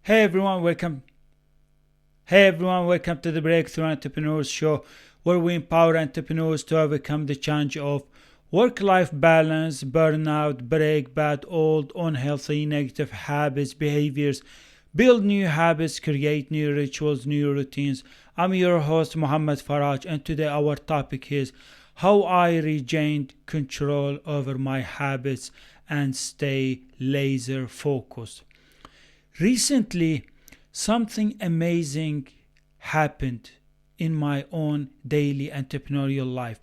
Hey everyone, welcome. Hey everyone, welcome to the Breakthrough Entrepreneurs Show, where we empower entrepreneurs to overcome the challenge of work-life balance, burnout, break bad, old, unhealthy, negative habits, behaviors, build new habits, create new rituals, new routines. I'm your host Muhammad Faraj, and today our topic is how I regained control over my habits and stay laser focused. Recently, something amazing happened in my own daily entrepreneurial life.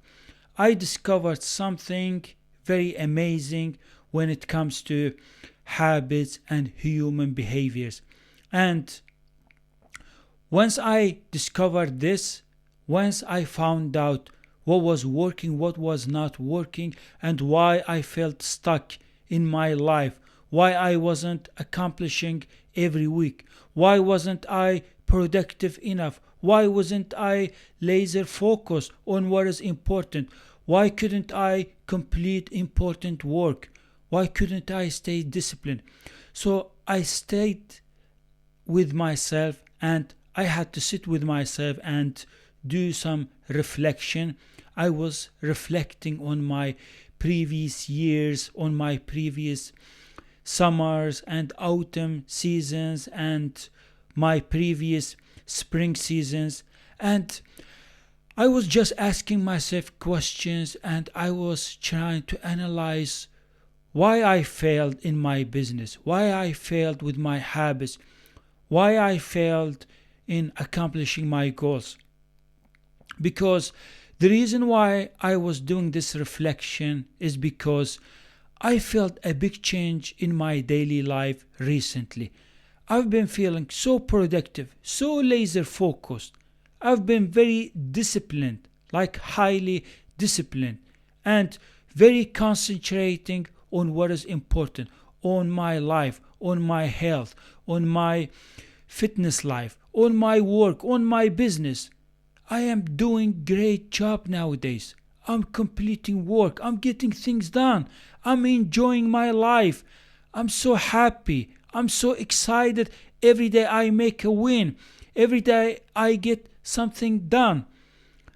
I discovered something very amazing when it comes to habits and human behaviors. And once I discovered this, once I found out what was working, what was not working, and why I felt stuck in my life, why I wasn't accomplishing every week, why wasn't I productive enough, why wasn't I laser focused on what is important, why couldn't I complete important work, why couldn't I stay disciplined. So I stayed with myself and I had to sit with myself and do some reflection. I was reflecting on my previous years, on my previous summers and autumn seasons, and my previous spring seasons. And I was just asking myself questions and I was trying to analyze why I failed in my business, why I failed with my habits, why I failed in accomplishing my goals. Because the reason why I was doing this reflection is because I felt a big change in my daily life recently. I've been feeling so productive, so laser focused. I've been very disciplined, like highly disciplined, and very concentrating on what is important, on my life, on my health, on my fitness life, on my work, on my business. I am doing great job nowadays. I'm completing work. I'm getting things done. I'm enjoying my life. I'm so happy. I'm so excited. Every day I make a win. Every day I get something done.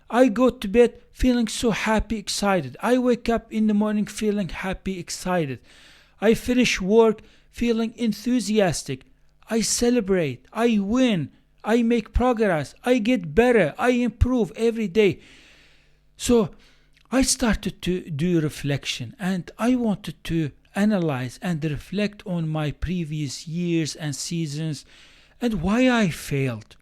I go to bed feeling so happy, excited. I wake up in the morning feeling happy, excited. I finish work feeling enthusiastic. I celebrate. I win. I make progress. I get better. I improve every day. So I started to do reflection and I wanted to analyze and reflect on my previous years and seasons and why I failed.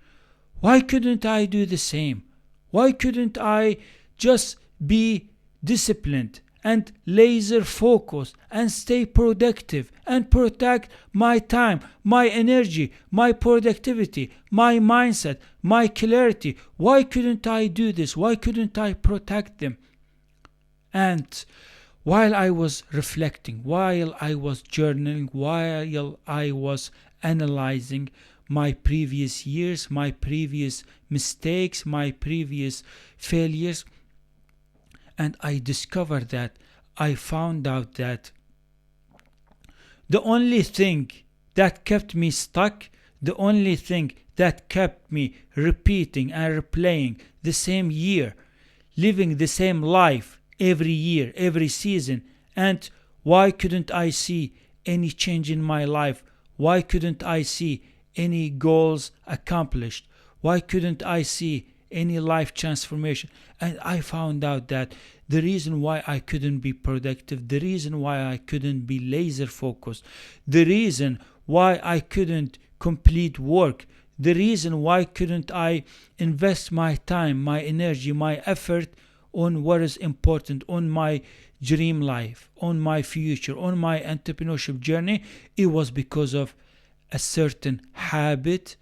Why couldn't I do the same? Why couldn't I just be disciplined and laser focused and stay productive and protect my time, my energy, my productivity, my mindset, my clarity? Why couldn't I do this? Why couldn't I protect them? And while I was reflecting, while I was journaling, while I was analyzing my previous years, my previous mistakes, my previous failures, and I discovered that I found out that the only thing that kept me stuck, the only thing that kept me repeating and replaying the same year, living the same life every year, every season, and why couldn't I see any change in my life? Why couldn't I see any goals accomplished? Why couldn't I see any life transformation? And I found out that the reason why I couldn't be productive, the reason why I couldn't be laser focused, the reason why I couldn't complete work, the reason why couldn't I invest my time, my energy, my effort on what is important, on my dream life, on my future, on my entrepreneurship journey, it was because of a certain habit,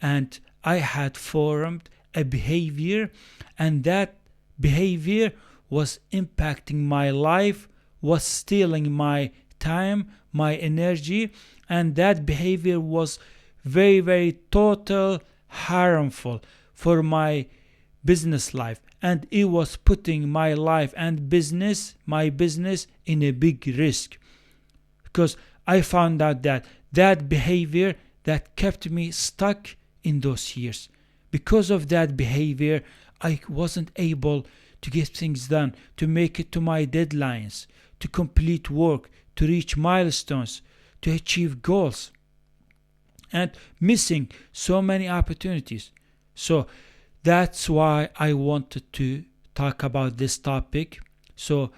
and I had formed a behavior, and that behavior was impacting my life, was stealing my time, my energy, and that behavior was very, very total harmful for my business life, and it was putting my life and business, my business, in a big risk, because I found out that that behavior, that kept me stuck in those years. Because of that behavior, I wasn't able to get things done, to make it to my deadlines, to complete work, to reach milestones, to achieve goals, and missing so many opportunities. So that's why I wanted to talk about this topic. So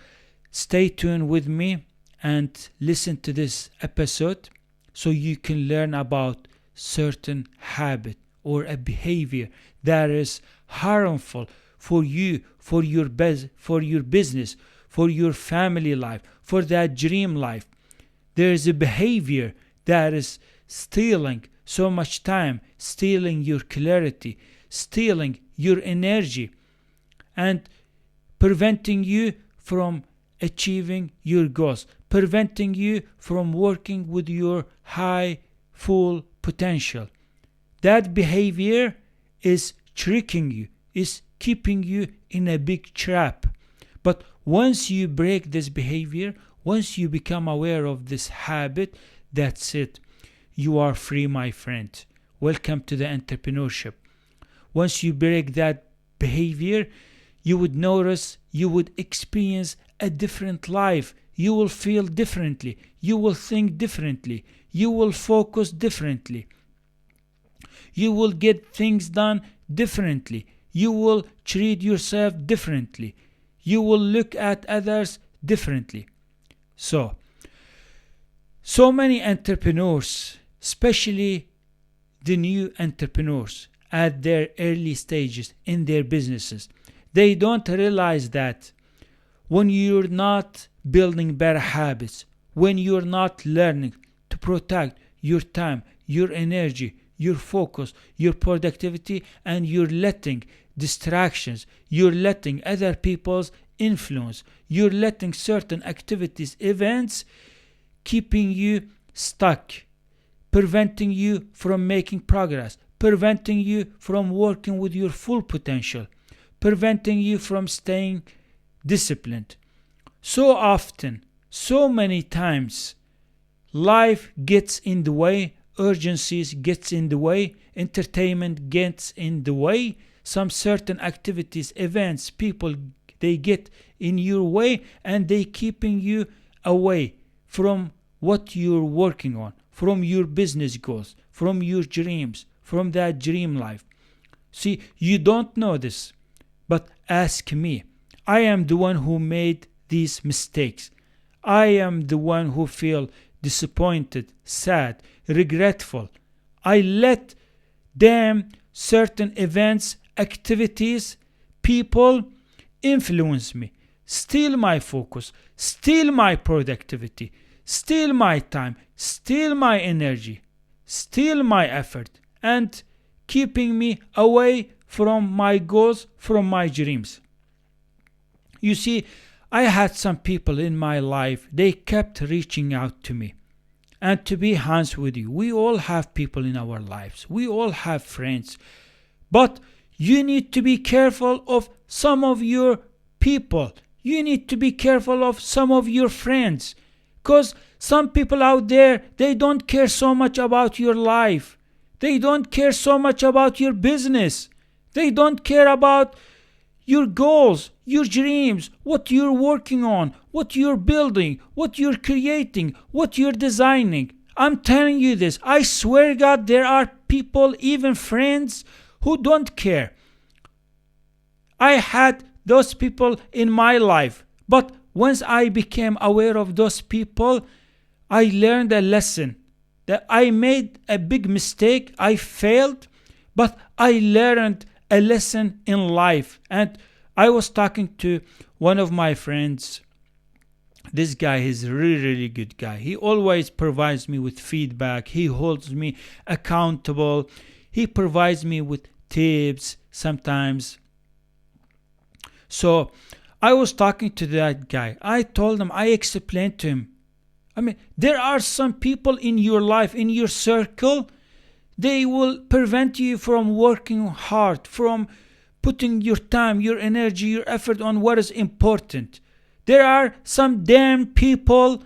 stay tuned with me and listen to this episode so you can learn about certain habit or a behavior that is harmful for you, for your business, for your family life, for that dream life. There is a behavior that is stealing so much time, stealing your clarity, stealing your energy, and preventing you from achieving your goals, preventing you from working with your high full potential. That behavior is tricking you, is keeping you in a big trap. But once you break this behavior, once you become aware of this habit, that's it. You are free, my friend. Welcome to the entrepreneurship. Once you break that behavior, you would notice, you would experience a different life. You will feel differently. You will think differently. You will focus differently. You will get things done differently. You will treat yourself differently. You will look at others differently. So many entrepreneurs, especially the new entrepreneurs at their early stages in their businesses, they don't realize that when you're not building better habits, when you're not learning to protect your time, your energy, your focus, your productivity, and you're letting distractions, you're letting other people's influence, you're letting certain activities, events keeping you stuck, preventing you from making progress, preventing you from working with your full potential, preventing you from staying disciplined. So often, so many times, life gets in the way, urgencies gets in the way, entertainment gets in the way, some certain activities, events, people, they get in your way, and they keeping you away from what you're working on, from your business goals, from your dreams, from that dream life. See, you don't know this, but ask me. I am the one who made these mistakes. I am the one who feel disappointed, sad, regretful. I let them, certain events, activities, people influence me, steal my focus, steal my productivity, steal my time, steal my energy, steal my effort, and keeping me away from my goals, from my dreams. You see, I had some people in my life, they kept reaching out to me. And to be honest with you, we all have people in our lives. We all have friends. But you need to be careful of some of your people. You need to be careful of some of your friends. Because some people out there, they don't care so much about your life. They don't care so much about your business. They don't care about your goals, your dreams, what you're working on, what you're building, what you're creating, what you're designing. I'm telling you this. I swear God, there are people, even friends, who don't care. I had those people in my life. But once I became aware of those people, I learned a lesson. That I made a big mistake. I failed. But I learned a lesson in life. And I was talking to one of my friends. This guy is a really good guy. He always provides me with feedback. He holds me accountable. He provides me with tips sometimes. So I was talking to that guy. I told him, I explained to him. There are some people in your life, in your circle, they will prevent you from working hard, from putting your time, your energy, your effort on what is important. There are some damn people,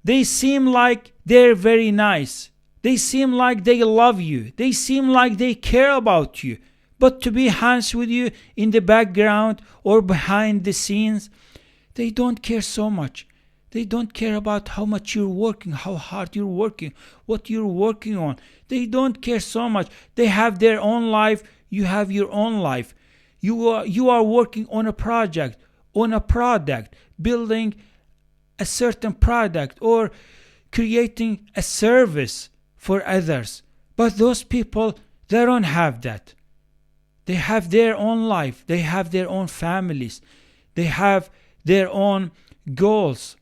they seem like they're very nice, They seem like they love you. They seem like they care about you. But to be honest with you, in the background or behind the scenes, they don't care so much. They don't care about how much you're working, how hard you're working, what you're working on. They don't care so much. They have their own life. You have your own life. You are working on a project, on a product, building a certain product or creating a service for others. But those people, they don't have that. They have their own life. They have their own families. They have their own goals.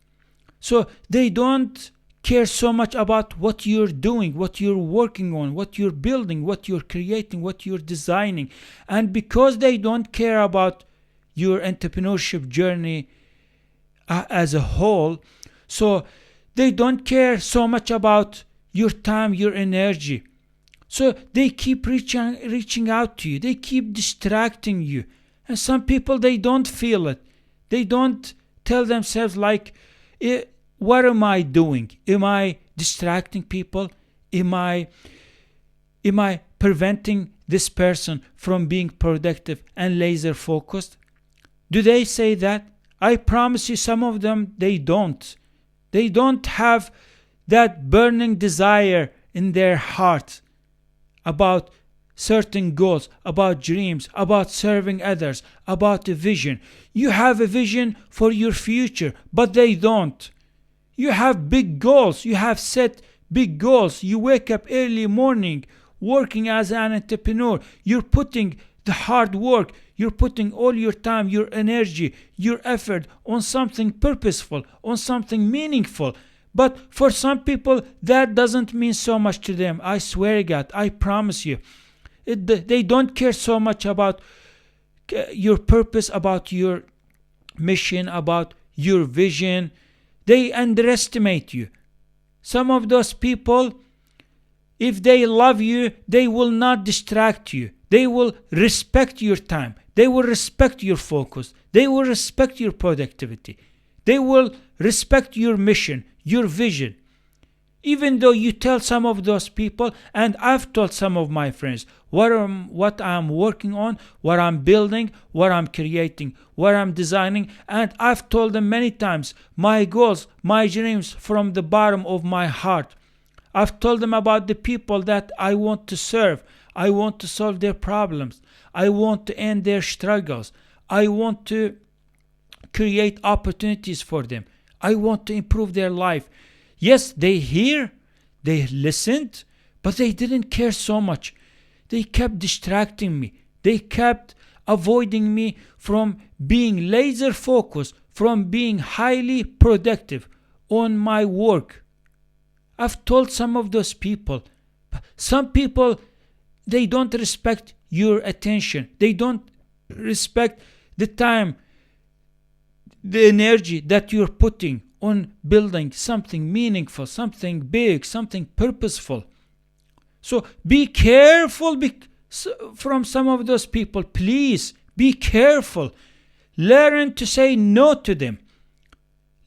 So they don't care so much about what you're doing, what you're working on, what you're building, what you're creating, what you're designing. And because they don't care about your entrepreneurship journey as a whole, so they don't care so much about your time, your energy. So they keep reaching out to you. They keep distracting you. And some people, they don't feel it. They don't tell themselves like, what am I doing? Am I distracting people? Am I preventing this person from being productive and laser focused? Do they say that? I promise you, some of them, they don't. They don't have that burning desire in their heart about certain goals, about dreams, about serving others, about a vision. You have a vision for your future, but they don't. You have big goals. You have set big goals. You wake up early morning working as an entrepreneur. You're putting the hard work. You're putting all your time, your energy, your effort on something purposeful, on something meaningful. But for some people, that doesn't mean so much to them. I swear to God, I promise you. They don't care so much about your purpose, about your mission, about your vision. They underestimate you. Some of those people, if they love you, they will not distract you. They will respect your time. They will respect your focus. They will respect your productivity. They will respect your mission, your vision. Even though you tell some of those people, and I've told some of my friends what I'm working on, what I'm building, what I'm creating, what I'm designing, and I've told them many times my goals, my dreams from the bottom of my heart. I've told them about the people that I want to serve. I want to solve their problems. I want to end their struggles. I want to create opportunities for them. I want to improve their life. Yes, they hear, they listened, but they didn't care so much. They kept distracting me. They kept avoiding me from being laser focused, from being highly productive on my work. I've told some of those people. Some people, they don't respect your attention. They don't respect the time, the energy that you're putting on building something meaningful, something big, something purposeful. So be careful from some of those people. Please be careful. Learn to say no to them.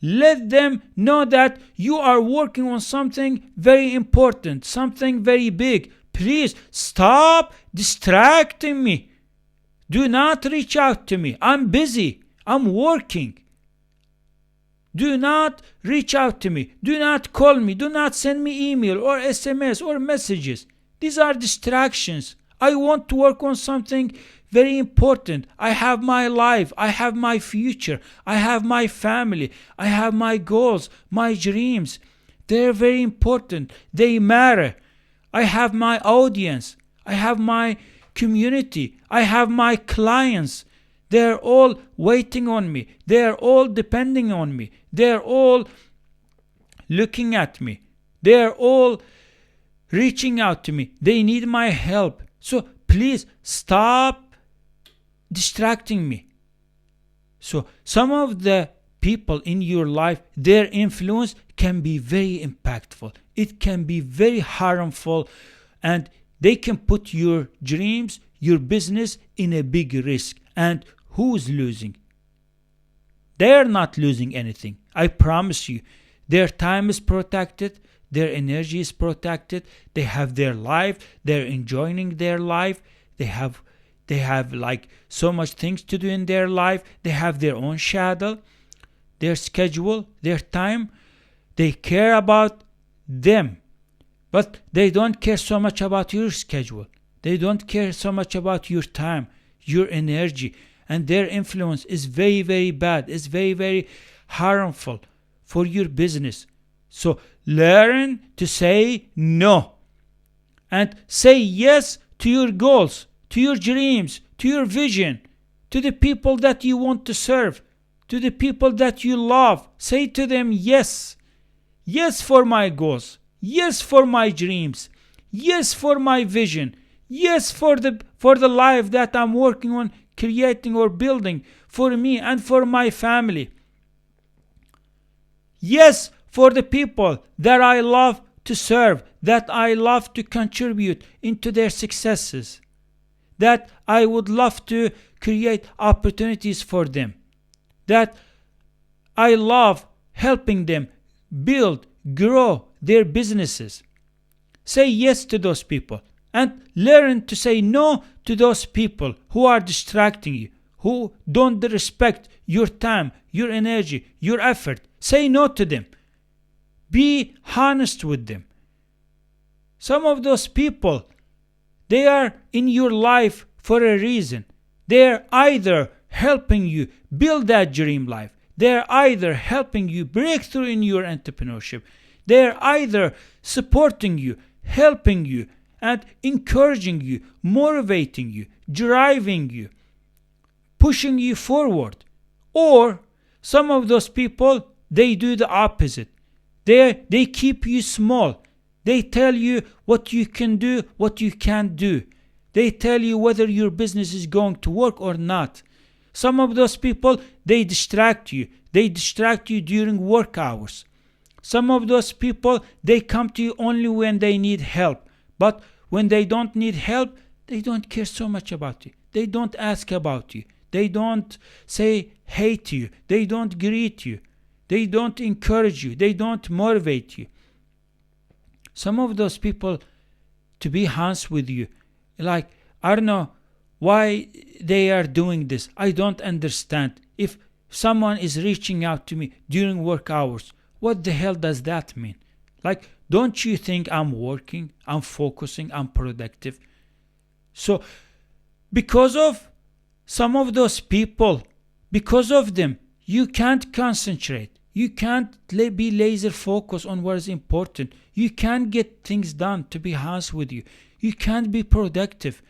Let them know that you are working on something very important, something very big. Please stop distracting me. Do not reach out to me. I'm busy. I'm working. Do not reach out to me. Do not call me. Do not send me email or SMS or messages. These are distractions. I want to work on something very important. I have my life. I have my future. I have my family. I have my goals, my dreams. They're very important. They matter. I have my audience. I have my community. I have my clients. They're all waiting on me. They're all depending on me. They're all looking at me. They're all reaching out to me. They need my help. So please stop distracting me. So some of the people in your life, their influence can be very impactful. It can be very harmful, and they can put your dreams, your business in a big risk. And who's losing? They're not losing anything. I promise you. Their time is protected. their energy is protected, they have their life, they're enjoying their life, they have like so much things to do in their life, they have their own schedule, their schedule, their time. They care about them, but they don't care so much about your schedule. They don't care so much about your time, your energy, and their influence is very, very bad. It's very, very harmful for your business. So learn to say no and say yes to your goals, to your dreams, to your vision, to the people that you want to serve, to the people that you love. Say to them yes. Yes for my goals. Yes for my dreams. Yes for my vision. Yes for the life that I'm working on creating or building for me and for my family. Yes for the people that I love to serve, that I love to contribute into their successes, that I would love to create opportunities for them, that I love helping them build, grow their businesses. Say yes to those people and learn to say no to those people who are distracting you, who don't respect your time, your energy, your effort. Say no to them. Be honest with them. Some of those people, they are in your life for a reason. They're either helping you build that dream life. They're either helping you break through in your entrepreneurship. They're either supporting you, helping you, and encouraging you, motivating you, driving you, pushing you forward. Or some of those people, they do the opposite. They keep you small. They tell you what you can do, what you can't do. They tell you whether your business is going to work or not. Some of those people, they distract you. They distract you during work hours. Some of those people, they come to you only when they need help. But when they don't need help, they don't care so much about you. They don't ask about you. They don't say hey to you. They don't greet you. They don't encourage you. They don't motivate you. Some of those people, to be honest with you, like, I don't know why they are doing this. I don't understand. If someone is reaching out to me during work hours, what the hell does that mean? Like, don't you think I'm working, I'm focusing, I'm productive? So, because of some of those people, because of them, you can't concentrate. You can't be laser focused on what is important. You can't get things done, to be honest with you. You can't be productive.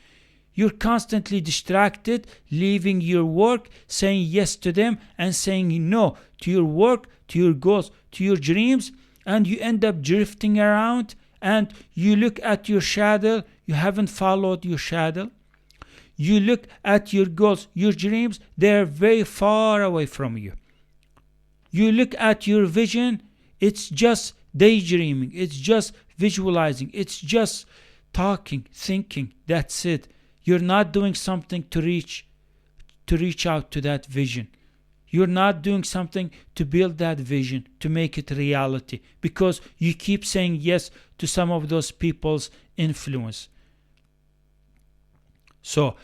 You're constantly distracted, leaving your work, saying yes to them, and saying no to your work, to your goals, to your dreams, and you end up drifting around, and you look at your shadow, you haven't followed your shadow. You look at your goals, your dreams, they're very far away from you. You look at your vision, it's just daydreaming, it's just visualizing, it's just talking, thinking, that's it. You're not doing something to reach out to that vision. You're not doing something to build that vision, to make it reality, because you keep saying yes to some of those people's influence. So,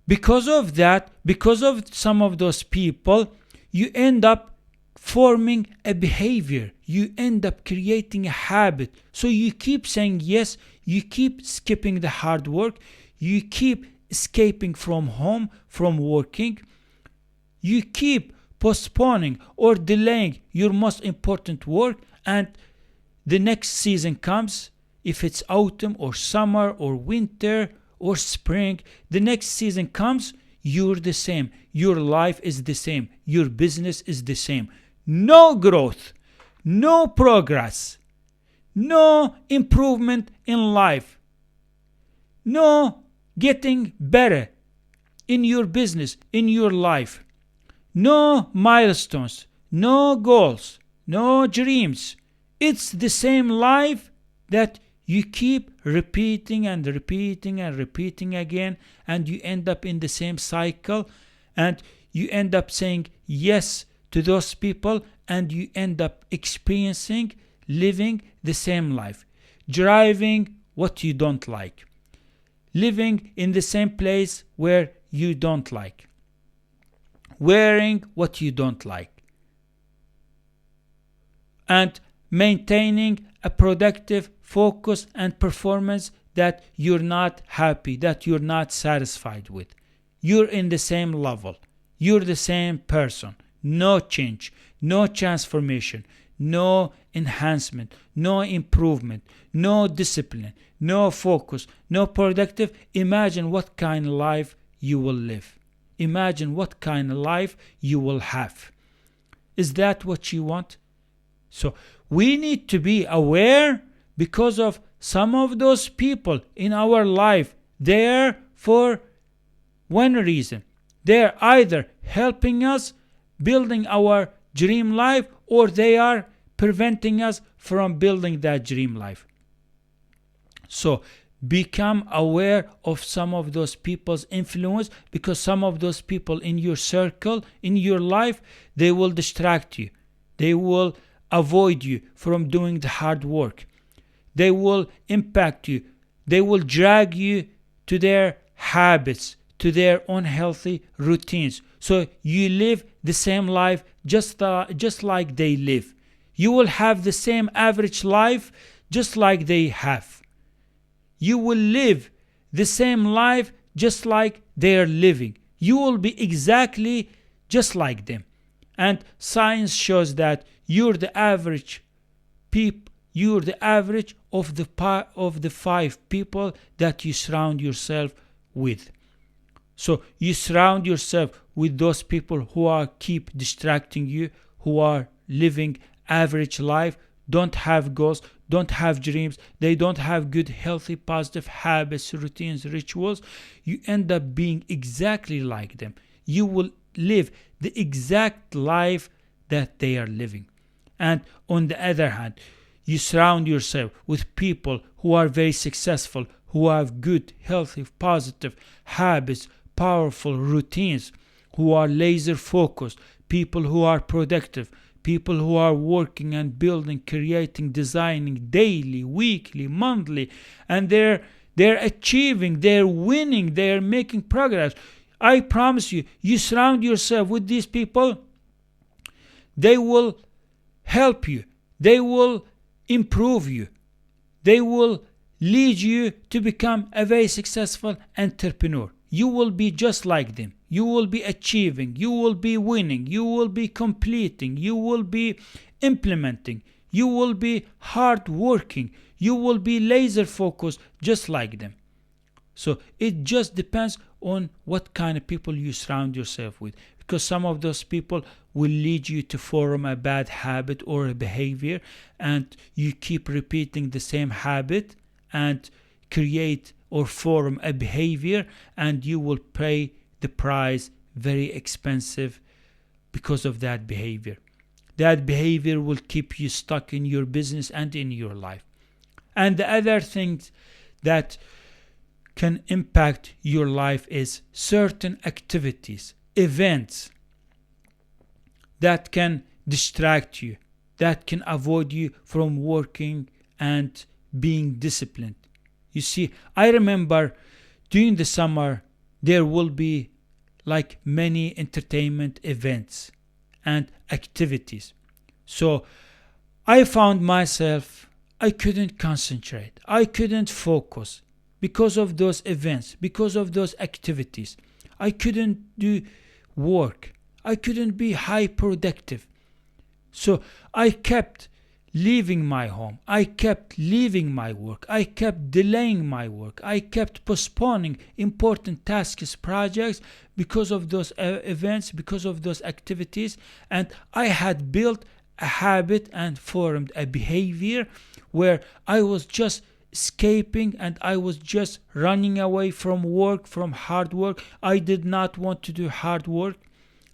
because of that, because of some of those people, you end up forming a behavior. You end up creating a habit. So you keep saying yes, you keep skipping the hard work, you keep escaping from home, from working, you keep postponing or delaying your most important work, and the next season comes, if it's autumn or summer or winter or spring, the next season comes, you're the same. Your life is the same. Your business is the same. No growth, no progress, no improvement in life, no getting better in your business, in your life, no milestones, no goals, no dreams. It's the same life that you keep repeating and repeating and repeating again, and you end up in the same cycle, and you end up saying yes to those people, and you end up experiencing living the same life, driving what you don't like, living in the same place where you don't like, wearing what you don't like, and maintaining a productive focus and performance that you're not happy, that you're not satisfied with. You're in the same level. You're the same person. No change, no transformation, no enhancement, no improvement, no discipline, no focus, no productive. Imagine what kind of life you will live. Imagine what kind of life you will have. Is that what you want? So we need to be aware, because of some of those people in our life, they're for one reason. They're either helping us building our dream life, or they are preventing us from building that dream life. So become aware of some of those people's influence, because some of those people in your circle, in your life, they will distract you. They will avoid you from doing the hard work. They will impact you. They will drag you to their habits, to their unhealthy routines. So you live the same life just like they live. You will have the same average life just like they have. You will live the same life just like they are living. You will be exactly just like them. And science shows that you're the average you're the average of the 5 people that you surround yourself with. So you surround yourself with those people who are keep distracting you, who are living average life, don't have goals, don't have dreams, they don't have good, healthy, positive habits, routines, rituals. You end up being exactly like them. You will live the exact life that they are living. And on the other hand, you surround yourself with people who are very successful, who have good, healthy, positive habits, powerful routines, who are laser focused, people who are productive, people who are working and building, creating, designing daily, weekly, monthly, and they're achieving, they're winning, they're making progress. I promise you, you surround yourself with these people, they will help you, they will improve you, they will lead you to become a very successful entrepreneur. You will be just like them. You will be achieving, you will be winning, you will be completing, you will be implementing, you will be hard working, you will be laser focused just like them. So it just depends on what kind of people you surround yourself with, because some of those people will lead you to form a bad habit or a behavior, and you keep repeating the same habit and create or form a behavior, and you will pay the price very expensive because of that behavior. That behavior will keep you stuck in your business and in your life. And the other things that can impact your life is certain activities, events that can distract you, that can avoid you from working and being disciplined. You see, I remember during the summer there will be like many entertainment events and activities. So I found myself, I couldn't concentrate, I couldn't focus because of those events, because of those activities. I couldn't do work, I couldn't be high productive. So I kept leaving my home, I kept leaving my work, I kept delaying my work, I kept postponing important tasks, projects because of those events, because of those activities. And I had built a habit and formed a behavior where I was just escaping and I was just running away from work, from hard work. I did not want to do hard work,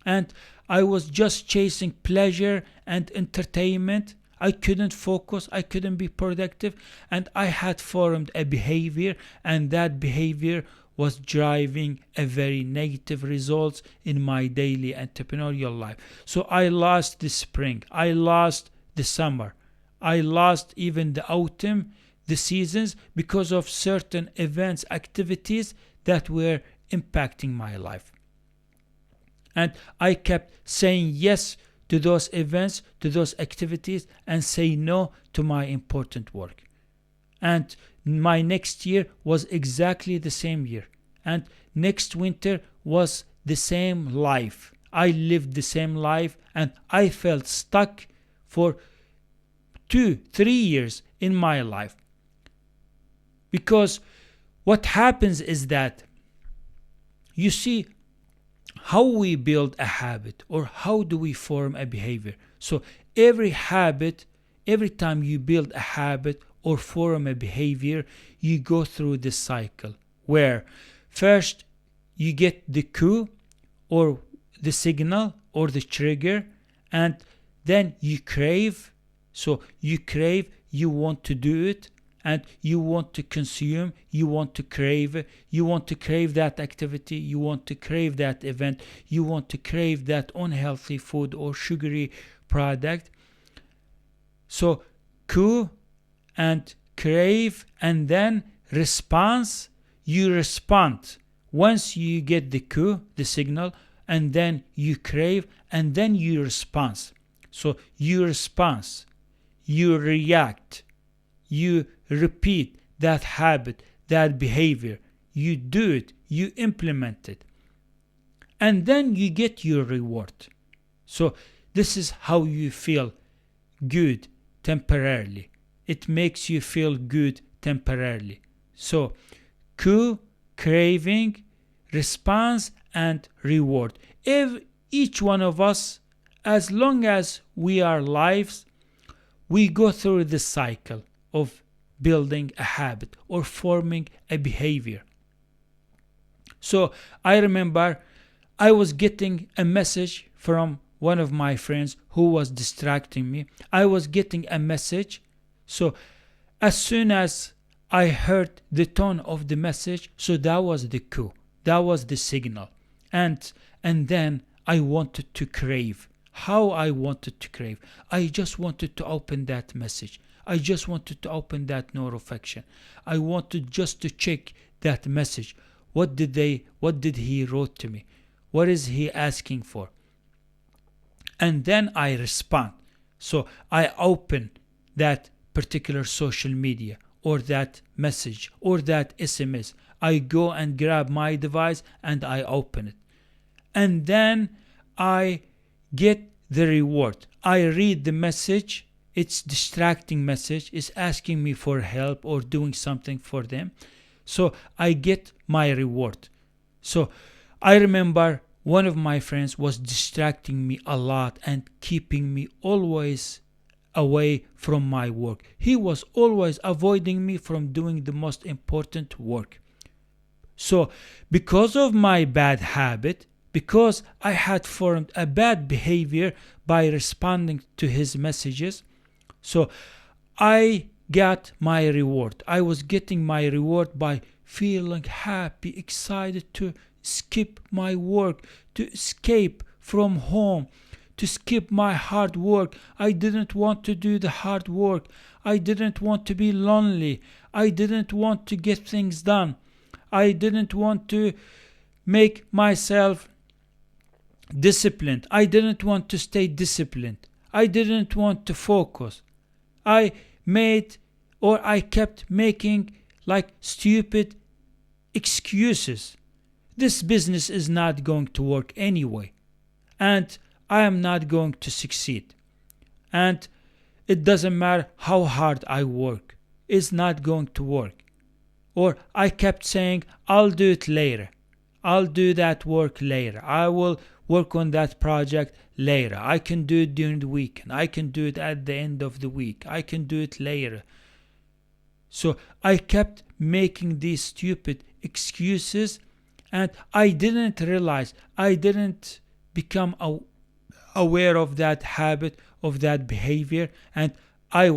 and I was just chasing pleasure and entertainment. I couldn't focus, I couldn't be productive, and I had formed a behavior, and that behavior was driving a very negative results in my daily entrepreneurial life. So I lost the spring, I lost the summer, I lost even the autumn, the seasons, because of certain events, activities that were impacting my life. And I kept saying yes to those events, to those activities, and say no to my important work. And my next year was exactly the same year. And next winter was the same life. I lived the same life, and I felt stuck for 2-3 years in my life. Because what happens is that, you see, how we build a habit, or how do we form a behavior. So every time you build a habit or form a behavior, you go through this cycle where first you get the cue, or the signal, or the trigger, and then you crave. So you crave, you want to do it, and you want to consume, you want to crave that activity, you want to crave that event, you want to crave that unhealthy food or sugary product. So cue and crave, and then response. You respond once you get the cue, the signal, and then you crave, and then you respond. So you respond, you react, you repeat that habit, that behavior, you do it, you implement it, and then you get your reward. So this is how you feel good temporarily. It makes you feel good temporarily. So cue, craving, response, and reward. Each one of us, as long as we are alive, we go through this cycle of building a habit or forming a behavior. So I remember I was getting a message from one of my friends who was distracting me. I was getting a message. So as soon as I heard the tone of the message, so that was the cue, that was the signal. And then I wanted to crave. How I wanted to crave. I just wanted to open that message. I just wanted to open that notification. I wanted just to check that message. What did he wrote to me? What is he asking for? And then I respond. So I open that particular social media, or that message, or that SMS. I go and grab my device and I open it. And then I get the reward. I read the message. It's distracting message. It's asking me for help or doing something for them. So I get my reward. So I remember one of my friends was distracting me a lot and keeping me always away from my work. He was always avoiding me from doing the most important work. So because of my bad habit, because I had formed a bad behavior by responding to his messages, so I got my reward. I was getting my reward by feeling happy, excited to skip my work, to escape from home, to skip my hard work. I didn't want to do the hard work. I didn't want to be lonely. I didn't want to get things done. I didn't want to make myself disciplined. I didn't want to stay disciplined. I didn't want to focus. I kept making like stupid excuses. This business is not going to work anyway, and I am not going to succeed. And it doesn't matter how hard I work, it's not going to work. Or I kept saying, I'll do it later. I'll do that work later. I will work on that project later. I can do it during the weekend. I can do it at the end of the week. I can do it later. So I kept making these stupid excuses, and I didn't realize, I didn't become aware of that habit, of that behavior, and I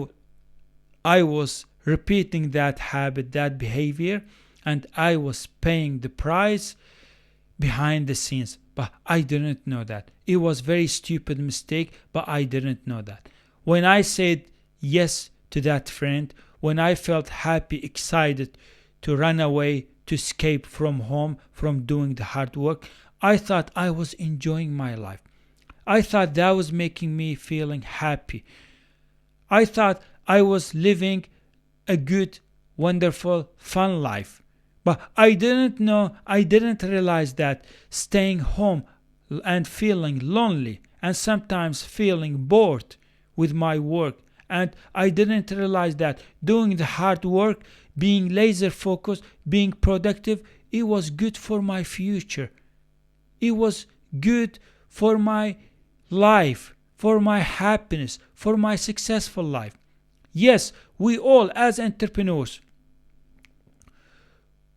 was repeating that habit, that behavior, and I was paying the price behind the scenes. But I didn't know that. It was very stupid mistake, but I didn't know that. When I said yes to that friend, when I felt happy, excited to run away, to escape from home, from doing the hard work, I thought I was enjoying my life. I thought that was making me feeling happy. I thought I was living a good, wonderful, fun life. But I didn't know, I didn't realize that staying home and feeling lonely and sometimes feeling bored with my work, and I didn't realize that doing the hard work, being laser focused, being productive, it was good for my future. It was good for my life, for my happiness, for my successful life. Yes, we all as entrepreneurs,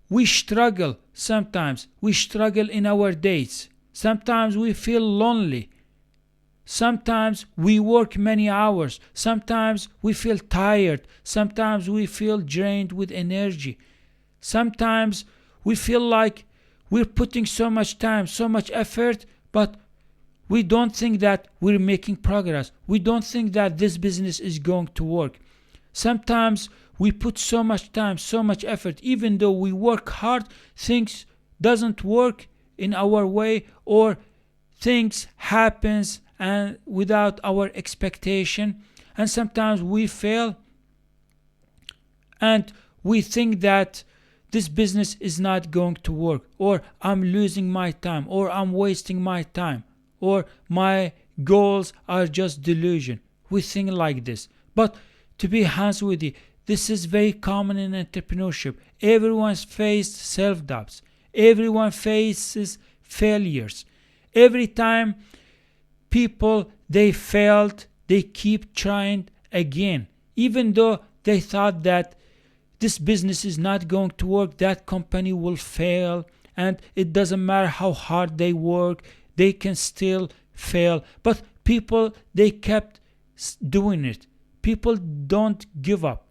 we struggle sometimes. We struggle in our days. Sometimes we feel lonely. Sometimes we work many hours. Sometimes we feel tired. Sometimes we feel drained with energy. Sometimes we feel like we're putting so much time, so much effort, but we don't think that we're making progress. We don't think that this business is going to work. Sometimes we put so much time, so much effort, even though we work hard, things doesn't work in our way, or things happens and without our expectation, and sometimes we fail and we think that this business is not going to work, or I'm losing my time, or I'm wasting my time, or my goals are just delusion. We think like this. But to be honest with you, this is very common in entrepreneurship. Everyone's faced self-doubts. Everyone faces failures. Every time people they failed, they keep trying again. Even though they thought that this business is not going to work, that company will fail, and it doesn't matter how hard they work, they can still fail. But people, they kept doing it. People don't give up.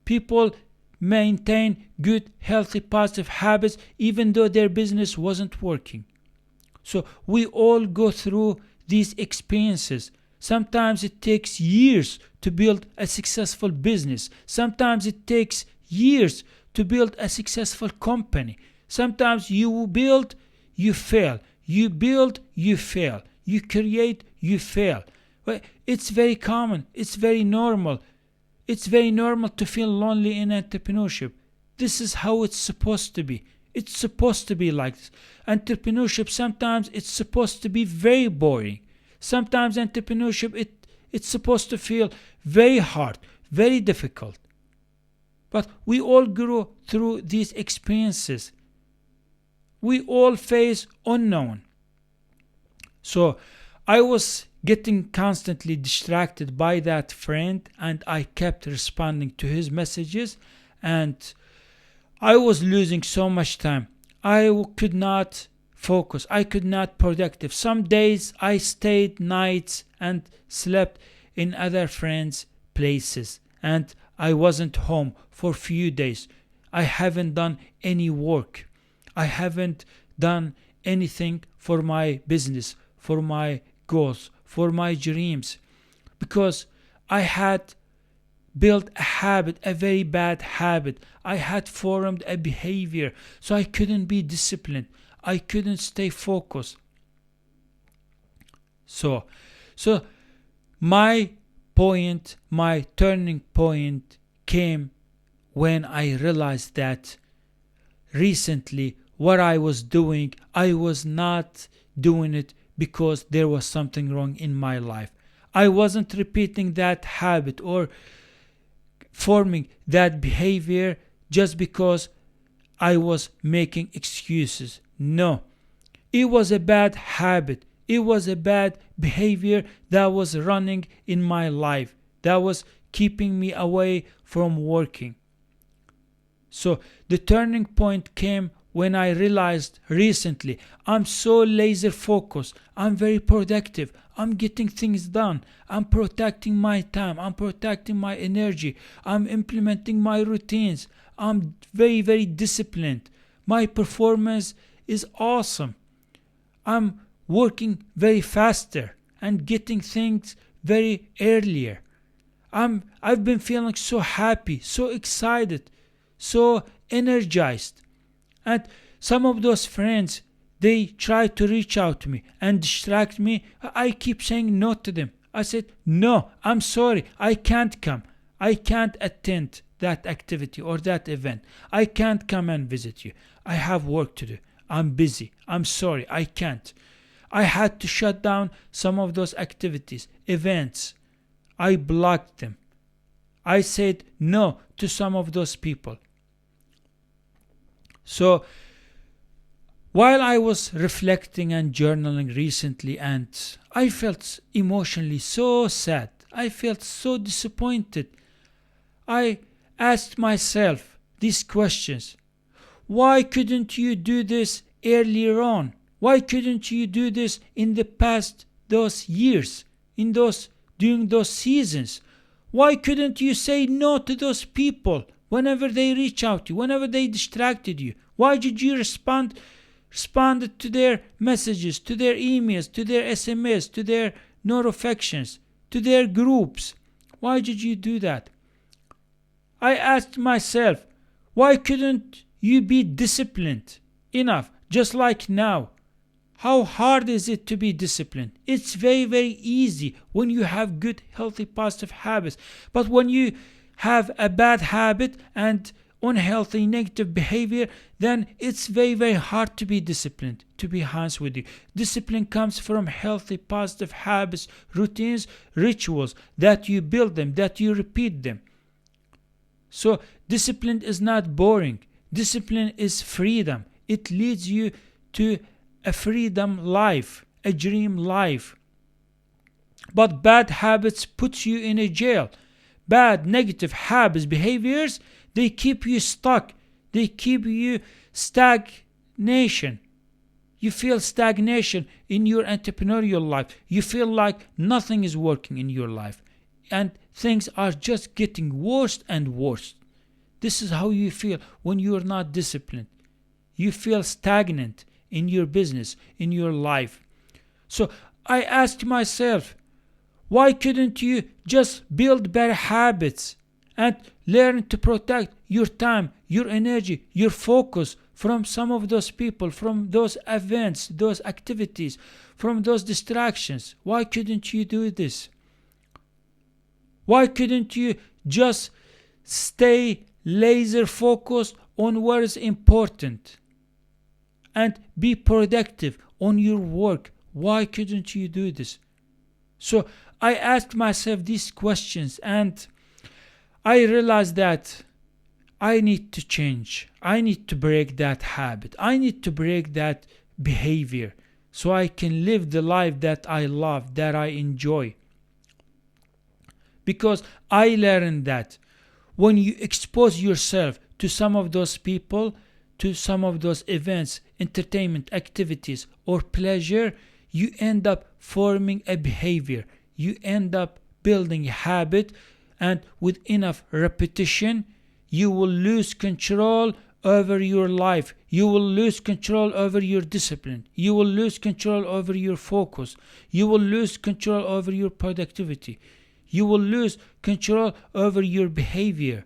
People maintain good, healthy, positive habits even though their business wasn't working. So we all go through these experiences. Sometimes it takes years to build a successful business. Sometimes it takes years to build a successful company. Sometimes you build, you fail. You build, you fail. You create, you fail. Well, it's very common. It's very normal. It's very normal to feel lonely in entrepreneurship. This is how it's supposed to be. It's supposed to be like this. Entrepreneurship, sometimes it's supposed to be very boring. Sometimes entrepreneurship, it's supposed to feel very hard, very difficult. But we all go through these experiences. We all face unknown. So I was getting constantly distracted by that friend, and I kept responding to his messages, and I was losing so much time. I could not focus. I could not productive. Some days I stayed nights and slept in other friends' places, and I wasn't home for few days. I haven't done any work. I haven't done anything for my business, for my goals, for my dreams, because I had built a habit, a very bad habit. I had formed a behavior, so I couldn't be disciplined. I couldn't stay focused. So my point, my turning point came when I realized that recently what I was doing, I was not doing it because there was something wrong in my life. I wasn't repeating that habit or forming that behavior just because I was making excuses. No, it was a bad habit. It was a bad behavior that was running in my life, that was keeping me away from working. So the turning point came when I realized recently I'm so laser focused, I'm very productive, I'm getting things done, I'm protecting my time, I'm protecting my energy, I'm implementing my routines, I'm very, very disciplined. My performance is awesome. I'm working very faster and getting things very earlier. I've been feeling so happy, so excited, so energized. And some of those friends, they try to reach out to me and distract me. I keep saying no to them. I said, no, I'm sorry, I can't come. I can't attend that activity or that event. I can't come and visit you. I have work to do. I'm busy. I'm sorry, I can't. I had to shut down some of those activities, events. I blocked them. I said no to some of those people. So, while I was reflecting and journaling recently, and I felt emotionally so sad, I felt so disappointed, I asked myself these questions. Why couldn't you do this earlier on? Why couldn't you do this in the past those years, during those seasons? Why couldn't you say no to those people whenever they reach out to you, whenever they distracted you? Why did you respond to their messages, to their emails, to their SMS, to their notifications, to their groups? Why did you do that? I asked myself, why couldn't you be disciplined enough, just like now? How hard is it to be disciplined? It's very, very easy when you have good, healthy, positive habits. But when you have a bad habit and unhealthy, negative behavior, then it's very, very hard to be disciplined, to be honest with you. Discipline comes from healthy, positive habits, routines, rituals, that you build them, that you repeat them. So discipline is not boring. Discipline is freedom. It leads you to a freedom life, a dream life. But bad habits put you in a jail. Bad, negative habits, behaviors, they keep you stuck. They keep you stagnation. You feel stagnation in your entrepreneurial life. You feel like nothing is working in your life. And things are just getting worse and worse. This is how you feel when you are not disciplined. You feel stagnant in your business, in your life. So I asked myself, why couldn't you just build better habits and learn to protect your time, your energy, your focus from some of those people, from those events, those activities, from those distractions? Why couldn't you do this? Why couldn't you just stay laser focused on what is important and be productive on your work? Why couldn't you do this? So I asked myself these questions, and I realized that I need to change. I need to break that habit. I need to break that behavior so I can live the life that I love, that I enjoy. Because I learned that when you expose yourself to some of those people, to some of those events, entertainment, activities, or pleasure, you end up forming a behavior. You end up building a habit, and with enough repetition, you will lose control over your life. You will lose control over your discipline. You will lose control over your focus. You will lose control over your productivity. You will lose control over your behavior.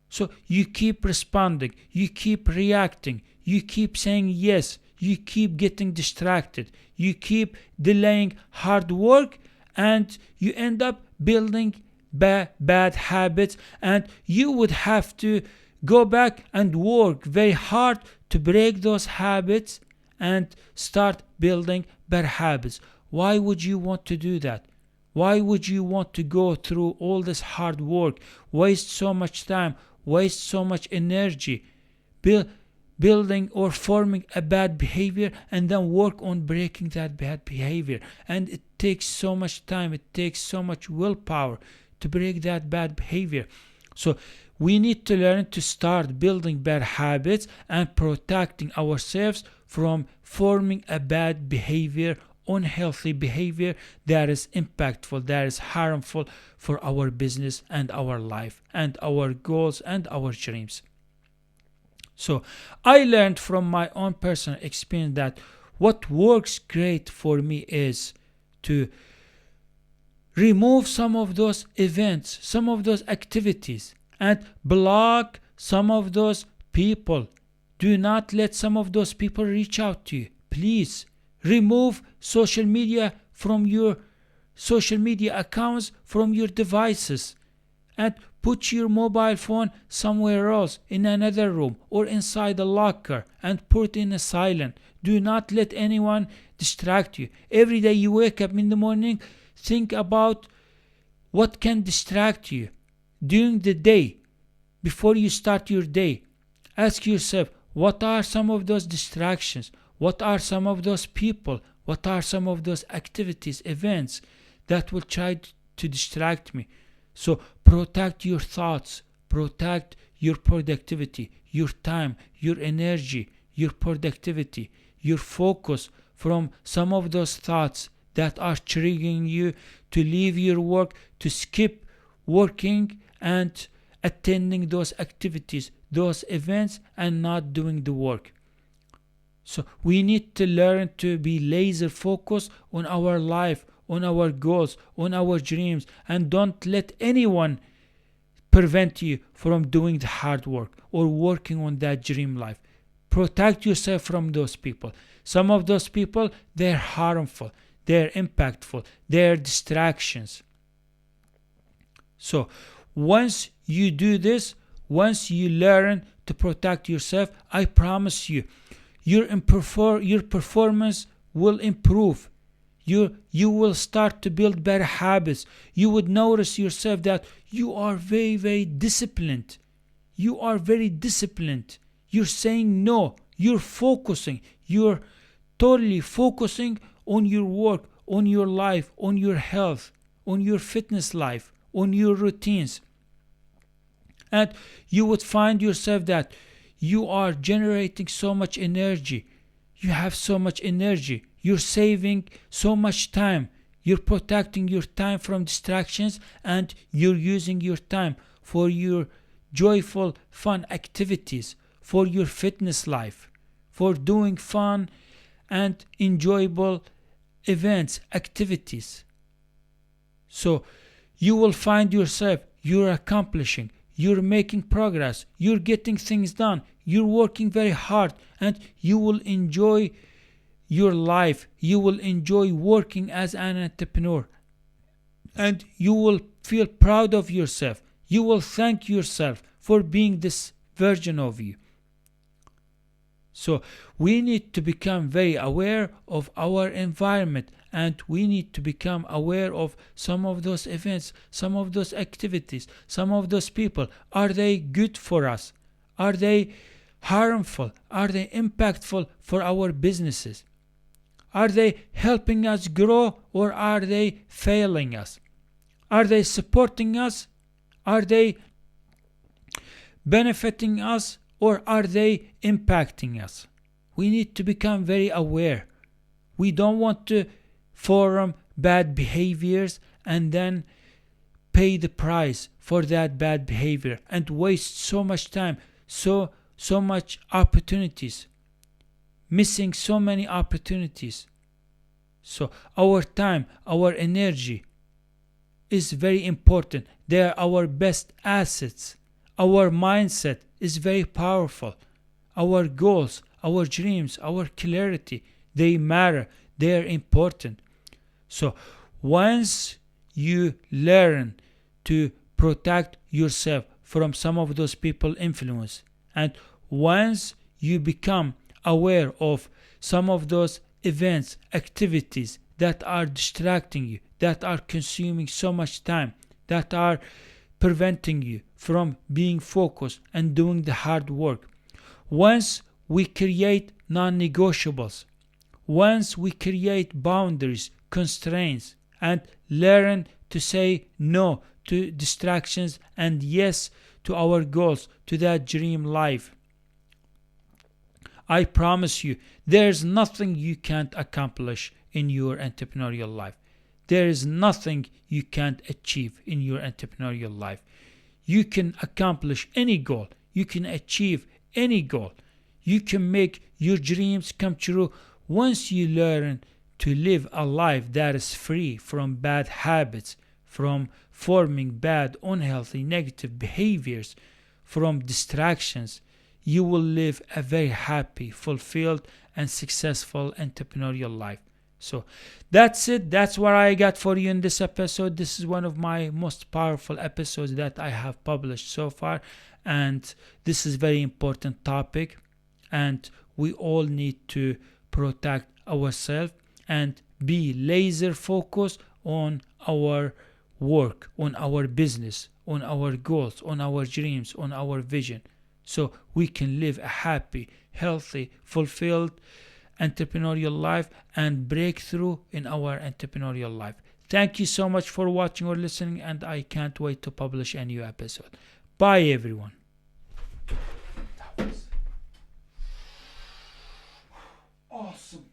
So you keep responding, you keep reacting, you keep saying yes, you keep getting distracted, you keep delaying hard work, and you end up building bad habits, and you would have to go back and work very hard to break those habits and start building better habits. Why would you want to do that? Why would you want to go through all this hard work, waste so much time, waste so much energy, building or forming a bad behavior, and then work on breaking that bad behavior? And it takes so much time, it takes so much willpower to break that bad behavior. So we need to learn to start building bad habits and protecting ourselves from forming a bad behavior, unhealthy behavior that is impactful, that is harmful for our business and our life and our goals and our dreams. So I learned from my own personal experience that what works great for me is to remove some of those events, some of those activities, and block some of those people. Do not let some of those people reach out to you. Please remove social media from your social media accounts, from your devices, and put your mobile phone somewhere else, in another room or inside a locker, and put in a silent. Do not let anyone distract you. Every day you wake up in the morning, think about what can distract you during the day. Before you start your day, ask yourself, what are some of those distractions? What are some of those people? What are some of those activities, events that will try to distract me? So protect your thoughts, protect your productivity, your time, your energy, your productivity, your focus from some of those thoughts that are triggering you to leave your work, to skip working and attending those activities, those events, and not doing the work. So we need to learn to be laser focused on our life, on our goals, on our dreams, and don't let anyone prevent you from doing the hard work or working on that dream life. Protect yourself from those people. Some of those people, they're harmful, they're impactful, they're distractions. So once you do this, once you learn to protect yourself, I promise you, your performance will improve. You will start to build better habits. You would notice yourself that you are very, very disciplined. You are very disciplined. You're saying no. You're focusing. You're totally focusing on your work, on your life, on your health, on your fitness life, on your routines. And you would find yourself that you are generating so much energy. You have so much energy. You're saving so much time. You're protecting your time from distractions, and you're using your time for your joyful, fun activities, for your fitness life, for doing fun and enjoyable events, activities. So you will find yourself, you're accomplishing, you're making progress, you're getting things done, you're working very hard, and you will enjoy your life. You will enjoy working as an entrepreneur, and you will feel proud of yourself. You will thank yourself for being this version of you. So we need to become very aware of our environment, and we need to become aware of some of those events, some of those activities, some of those people. Are they good for us? Are they harmful? Are they impactful for our businesses? Are they helping us grow, or are they failing us? Are they supporting us? Are they benefiting us, or are they impacting us? We need to become very aware. We don't want to form bad behaviors and then pay the price for that bad behavior and waste so much time, so much opportunities, missing so many opportunities. So our time, our energy is very important. They are our best assets. Our mindset is very powerful. Our goals, our dreams, our clarity, they matter. They are important. So once you learn to protect yourself from some of those people influence, and once you become aware of some of those events, activities that are distracting you, that are consuming so much time, that are preventing you from being focused and doing the hard work. Once we create non-negotiables, once we create boundaries, constraints, and learn to say no to distractions and yes to our goals, to that dream life, I promise you, there's nothing you can't accomplish in your entrepreneurial life. There is nothing you can't achieve in your entrepreneurial life. You can accomplish any goal. You can achieve any goal. You can make your dreams come true once you learn to live a life that is free from bad habits, from forming bad, unhealthy, negative behaviors, from distractions, you will live a very happy, fulfilled, and successful entrepreneurial life. So that's it. That's what I got for you in this episode. This is one of my most powerful episodes that I have published so far. And this is a very important topic. And we all need to protect ourselves and be laser focused on our work, on our business, on our goals, on our dreams, on our vision. So we can live a happy, healthy, fulfilled entrepreneurial life and breakthrough in our entrepreneurial life. Thank you so much for watching or listening, and I can't wait to publish a new episode. Bye everyone. That was awesome.